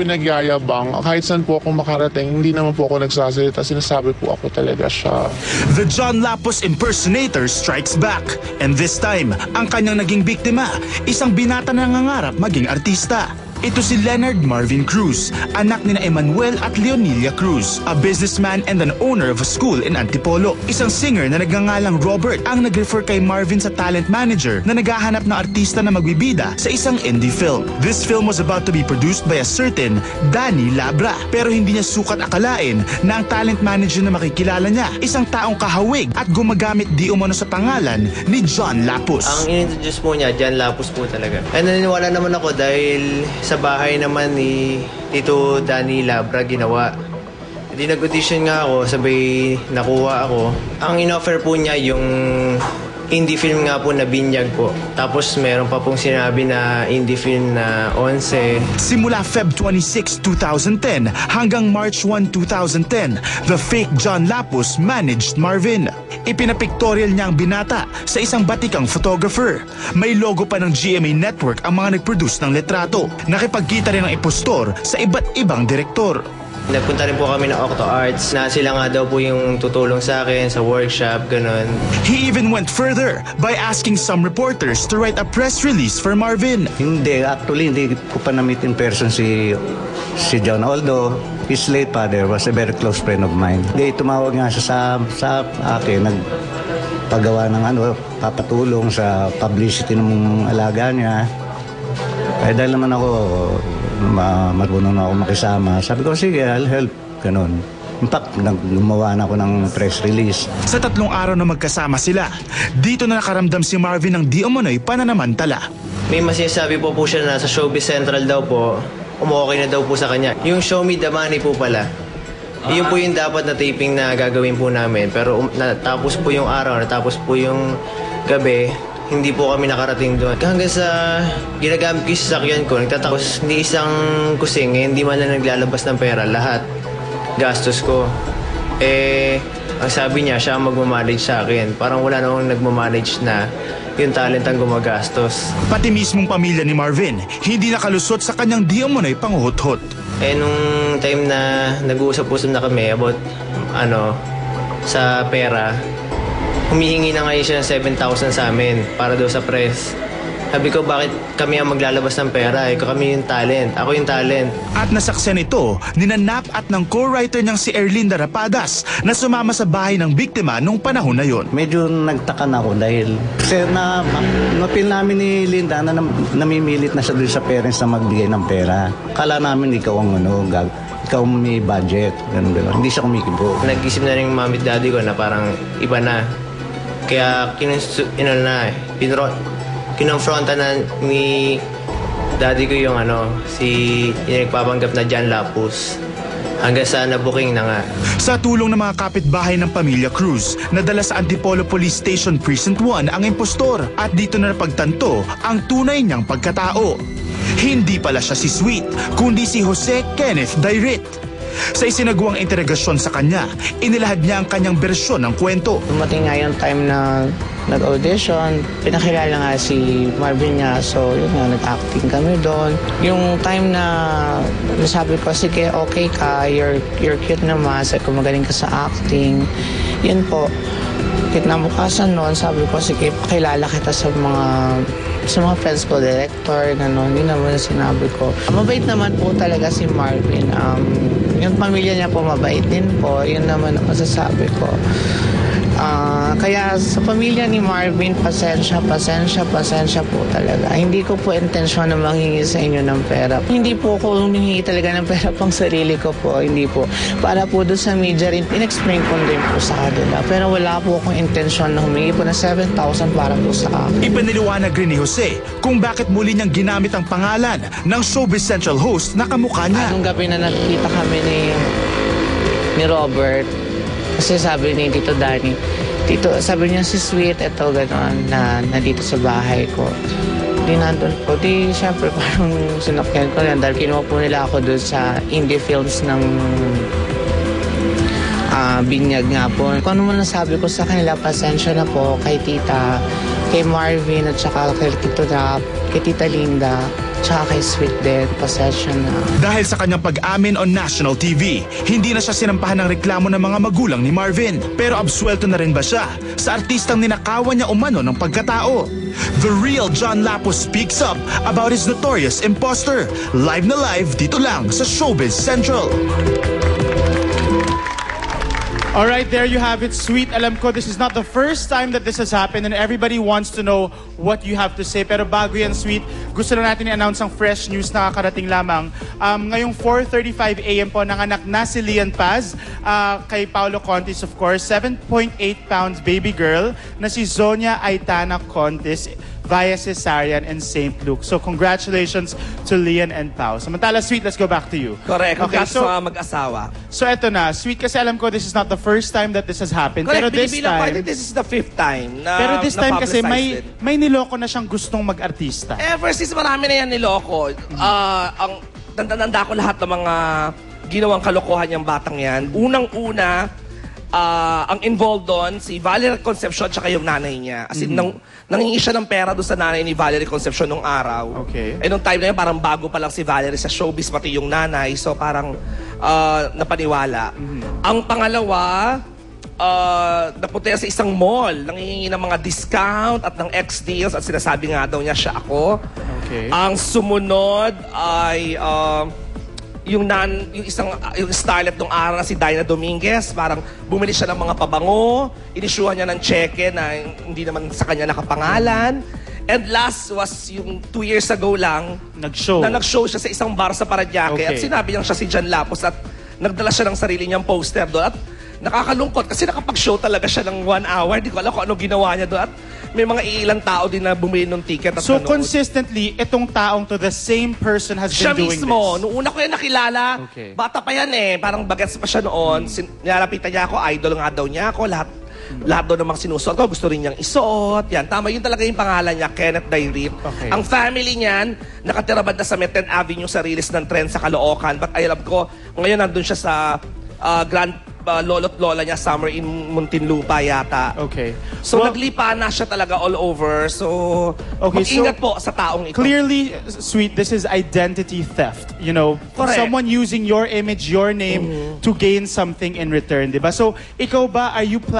pinagyayabang. Kahit saan po ako makarating, hindi naman po ako nagsasalita. Sinasabi po ako talaga siya. The John Lapus impersonator strikes back. And this time, ang kanyang naging biktima, isang binata na nangangarap maging artista. Ito si Leonard Marvin Cruz, anak ni Emmanuel at Leonilia Cruz, a businessman and an owner of a school in Antipolo. Isang singer na nagngangalang Robert ang nag-refer kay Marvin sa talent manager na naghahanap ng artista na magbibida sa isang indie film. This film was about to be produced by a certain Danny Labra. Pero hindi niya sukat akalain na ang talent manager na makikilala niya, isang taong kahawig at gumagamit di umano sa pangalan ni John Lapus. Ang in-introduce po niya, John Lapus po talaga. And naniniwala naman ako dahil sa bahay naman ni Tito Danny Labra ginawa. Hindi nag-audition nga ako, sabay nakuha ako. Ang in-offer po niya yung indie film nga po na Binyag po. Tapos meron pa pong sinabi na indie film na 11. Simula Feb 26, 2010 hanggang March 1, 2010, the fake John Lapus managed Marvin. Ipinapictorial niya ang binata sa isang batikang photographer. May logo pa ng GMA Network ang mga nag-produce ng litrato. Nakipagkita rin ang impostor sa iba't ibang direktor. Nagpunta rin po kami ng Octo Arts na sila nga daw po yung tutulong sa akin sa workshop, ganun. He even went further by asking some reporters to write a press release for Marvin. Hindi, actually hindi ko pa na-meet in person si John. Although his late father was a very close friend of mine. Hindi, tumawag nga siya sa akin, nagpagawa ng papatulong sa publicity ng alaga niya. Eh dahil naman ako marunong na ako makisama. Sabi ko, sige, I'll help. Ganun. In fact, gumawa na ako ng press release. Sa 3 araw na magkasama sila, dito na nakaramdam si Marvin ng di umano'y pananamantala. May masinasabi po siya na sa Showbiz Central daw po, umukay na daw po sa kanya. Yung Show Me the Money po pala. Yun po yung dapat na taping na gagawin po namin. Pero natapos po yung araw, natapos po yung gabi, hindi po kami nakarating doon. Hanggang sa ginagamit ko yung sasakyan ko, nagtatapos hindi isang kusing, hindi man na naglalabas ng pera, lahat gastos ko. Ang sabi niya, siya ang magmamanage sa akin. Parang wala namang nagmamanage na yung talent ang gumagastos. Pati mismong pamilya ni Marvin, hindi nakalusot sa kanyang di umano'y panguhot-hot. Nung time na nag-uusap-usap na kami about sa pera, humihingi na ngayon siya ng 7,000 sa amin para daw sa press. Sabi ko, bakit kami ang maglalabas ng pera? Kami yung talent. Ako yung talent. At nasaksiyan ito, ninanap at ng co-writer niyang si Erlinda Rapadas na sumama sa bahay ng biktima nung panahon na yon. Medyo nagtaka na ako dahil napil namin ni Linda na namimilit na siya doon sa parents na magbigay ng pera. Kala namin ikaw ang ikaw may budget. Ganun. Hindi siya kumikibo. Nag-isip na rin yung mami at daddy ko na parang iba na. Kaya kinonfronta na ni daddy ko yung yung nagpapanggap na John Lapus. Hanggang sa nabuking na nga. Sa tulong ng mga kapitbahay ng pamilya Cruz, nadala sa Antipolo Police Station Precinct 1 ang impostor at dito na napagtanto ang tunay niyang pagkatao. Hindi pala siya si Sweet, kundi si Jose Kenneth Dairit. Sa isinagawang interogasyon sa kanya, inilahad niya ang kanyang bersyon ng kwento. Dumating nga yung time na nag-audition, pinakilala nga si Marvin niya, so yun nga, nag-acting kami doon. Yung time na nasabi ko, sige, okay ka, you're cute naman, sabi ko, magaling ka sa acting. Yun po, kinabukasan noon, sabi ko, sige, pakilala kita sa mga friends ko, director, gano'n. Yun naman ang sinabi ko. Mabait naman po talaga si Marvin. Yung pamilya niya po mabait din po. Yun naman ang masasabi ko. Kaya sa pamilya ni Marvin, pasensya po talaga. Hindi ko po intensyon na manghingi sa inyo ng pera. Hindi po ako humingi talaga ng pera pang sarili ko po. Hindi po. Para po doon sa media rin, in-explain ko din po sa kanila. Pero wala po akong intensyon na humingi po ng 7,000 para po sa akin. Ipiniliwanag rin ni Jose kung bakit muli niyang ginamit ang pangalan ng Showbiz Central host na kamukha niya. Anong gabi na nakikita kami ni Robert, kasi sabi ni Tito Danny, sabi niya si Sweet, eto gano'n, na nandito sa bahay ko. Di nandun po. Di syempre parang sinakyan ko yan dahil kinuha po nila ako doon sa indie films ng Binyag nga po. Kung ano man nasabi ko sa kanila, pasensya na po kay Tita, kay Marvin at saka kay Tita Linda. Tsaka kay Sweet din, pasensya na. Dahil sa kanyang pag-amin on national TV, hindi na siya sinampahan ng reklamo ng mga magulang ni Marvin. Pero absuelto na rin ba siya sa artistang ninakawan niya umano ng pagkatao? The real John Lapus speaks up about his notorious imposter. Live na live dito lang sa Showbiz Central. All right, there you have it, Sweet. Alam ko, this is not the first time that this has happened and everybody wants to know what you have to say. Pero bago yan, Sweet, gusto na natin i-announce ang fresh news na kakarating lamang. Ngayong 4:35 a.m. po, nanganak na si Lian Paz kay Paolo Contis, of course. 7.8 pounds baby girl na si Zonia Aitana Contis via cesarean in St. Luke. So congratulations to Lian and Pao. Samantala, Sweet, let's go back to you. Correct. Okay, Congrats sa mag-asawa. So eto na, Sweet, kasi alam ko this is not the first time that this has happened. Correct. Pero this Binibilang ko, I time, think this is the 5th time na pero this time kasi na-publicize may niloko na siyang gustong mag-artista. Ever since marami na yan niloko. Ang tanda ko lahat ng mga ginawang kalokohan niyang batang yan. Unang-una, ang involved doon, si Valerie Concepcion at yung nanay niya. As in, nangingi siya ng pera doon sa nanay ni Valerie Concepcion nung araw. Okay. Eh, nung time na yun, parang bago pa lang si Valerie sa showbiz, pati yung nanay. So, parang napaniwala. Ang pangalawa, napunta sa isang mall, nangingi ng mga discount at ng ex-deals at sinasabi nga daw niya siya ako. Okay. Ang sumunod ay yung starlet nung araw na si Dinah Dominguez, parang bumili siya ng mga pabango, inisyuhan niya ng cheque na hindi naman sa kanya nakapangalan. And last was yung 2 years ago lang, Nag-show. na nag-show siya sa isang bar sa Parañaque. Okay. At sinabi niya siya si John Lapus at nagdala siya ng sarili niyang poster doon. At nakakalungkot kasi nakapag-show talaga siya ng 1 hour. Hindi ko alam kung anong ginawa niya doon. At may mga ilang tao din na bumili ng ticket at So nanood. consistently, itong taong to the same person has Siya been doing mismo, this. nung una ko yan nakilala, Okay. bata pa yan eh, parang bagets pa siya noon. Nilalapitan niya ako, idol nga daw niya ako, lahat daw namang sinusuot ko, gusto rin niyang isuot. Yan, tama, yun talaga yung pangalan niya, Kenneth Dairit. Okay. Ang family niyan, nakatira banda sa Meten Avenue sa release ng trend sa Caloocan. But I alam ko, ngayon nandun siya sa Grand lolo't lola niya, summer in Muntinlupa yata. Okay. So Well, naglipa na siya talaga all over. So, Okay, mag-ingat so po sa taong ito. clearly, Sweet, this is identity theft. You know, Correct. someone using your image, your name to gain something in return, di ba? So, ikaw ba, are you planning